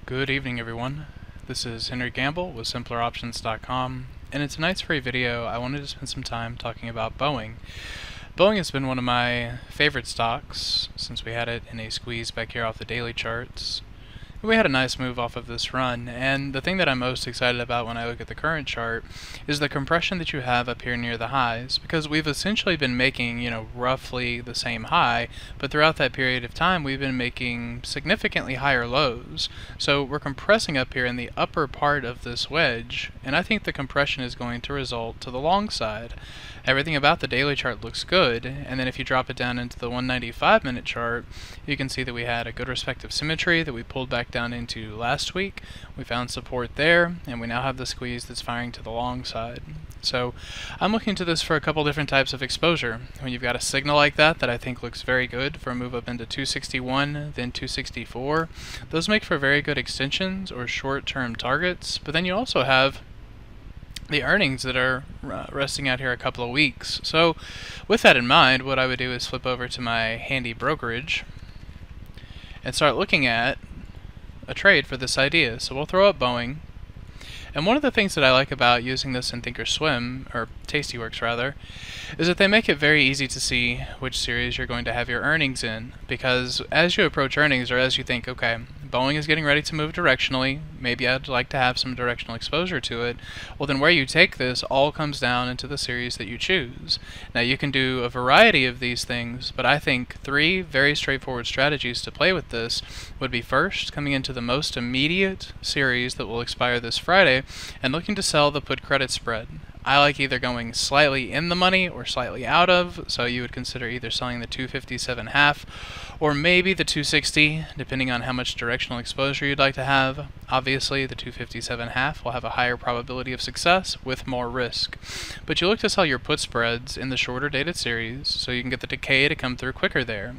Good evening, everyone. This is Henry Gambell with simpleroptions.com, and in tonight's free video I wanted to spend some time talking about Boeing. Boeing has been one of my favorite stocks since we had it in a squeeze back here off the daily charts. We had a nice move off of this run, and the thing that I'm most excited about when I look at the current chart is the compression that you have up here near the highs, because we've essentially been making, roughly the same high, but throughout that period of time we've been making significantly higher lows. So we're compressing up here in the upper part of this wedge, and I think the compression is going to result to the long side. Everything about the daily chart looks good, and then if you drop it down into the 195-minute chart, you can see that we had a good respective symmetry that we pulled back down into last week. We found support there, and we now have the squeeze that's firing to the long side. So I'm looking to this for a couple different types of exposure. When you've got a signal like that I think looks very good for a move up into 261, then 264, those make for very good extensions or short-term targets. But then you also have the earnings that are resting out here a couple of weeks. So with that in mind, what I would do is flip over to my handy brokerage and start looking at a trade for this idea. So we'll throw up Boeing. And one of the things that I like about using this in Thinkorswim, or Tastyworks rather, is that they make it very easy to see which series you're going to have your earnings in. Because as you approach earnings, or as you think, okay, Boeing is getting ready to move directionally, maybe I'd like to have some directional exposure to it, well then where you take this all comes down into the series that you choose. Now you can do a variety of these things, but I think three very straightforward strategies to play with this would be: first, coming into the most immediate series that will expire this Friday and looking to sell the put credit spread. I like either going slightly in the money or slightly out of, so you would consider either selling the 257.5 or maybe the 260, depending on how much directional exposure you'd like to have. Obviously, the 257.5 will have a higher probability of success with more risk. But you look to sell your put spreads in the shorter dated series, so you can get the decay to come through quicker there.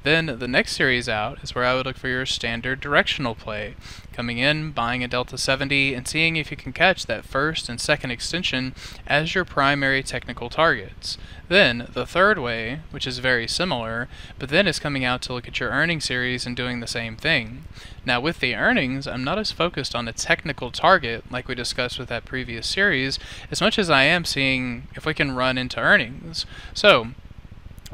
Then the next series out is where I would look for your standard directional play, coming in, buying a delta 70, and seeing if you can catch that first and second extension as your primary technical targets. Then the third way, which is very similar, but then is coming out to look at your earnings series and doing the same thing. Now with the earnings, I'm not as focused on a technical target like we discussed with that previous series, as much as I am seeing if we can run into earnings. So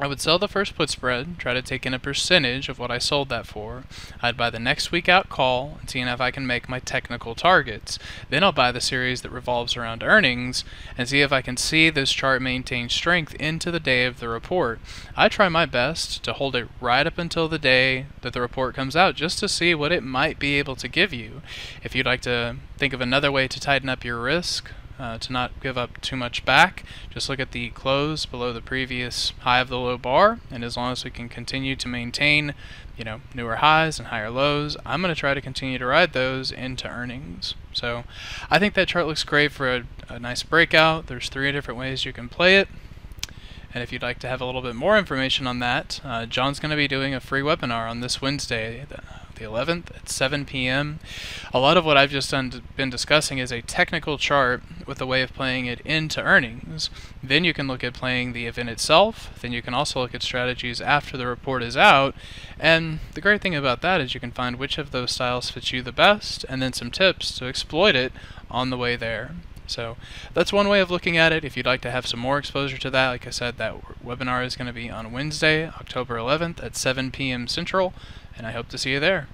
I would sell the first put spread, try to take in a percentage of what I sold that for. I'd buy the next week out call and see if I can make my technical targets. Then I'll buy the series that revolves around earnings and see if I can see this chart maintain strength into the day of the report. I try my best to hold it right up until the day that the report comes out, just to see what it might be able to give you. If you'd like to think of another way to tighten up your risk, to not give up too much back, just look at the close below the previous high of the low bar, and as long as we can continue to maintain newer highs and higher lows, I'm going to try to continue to ride those into earnings. So I think that chart looks great for a nice breakout. There's three different ways you can play it, and if you'd like to have a little bit more information on that, John's going to be doing a free webinar on this Wednesday, the 11th at 7 p.m. A lot of what I've just been discussing is a technical chart with a way of playing it into earnings. Then you can look at playing the event itself. Then you can also look at strategies after the report is out. And the great thing about that is you can find which of those styles fits you the best, and then some tips to exploit it on the way there. So that's one way of looking at it. If you'd like to have some more exposure to that, like I said, that webinar is going to be on Wednesday, October 11th at 7 p.m. Central, and I hope to see you there.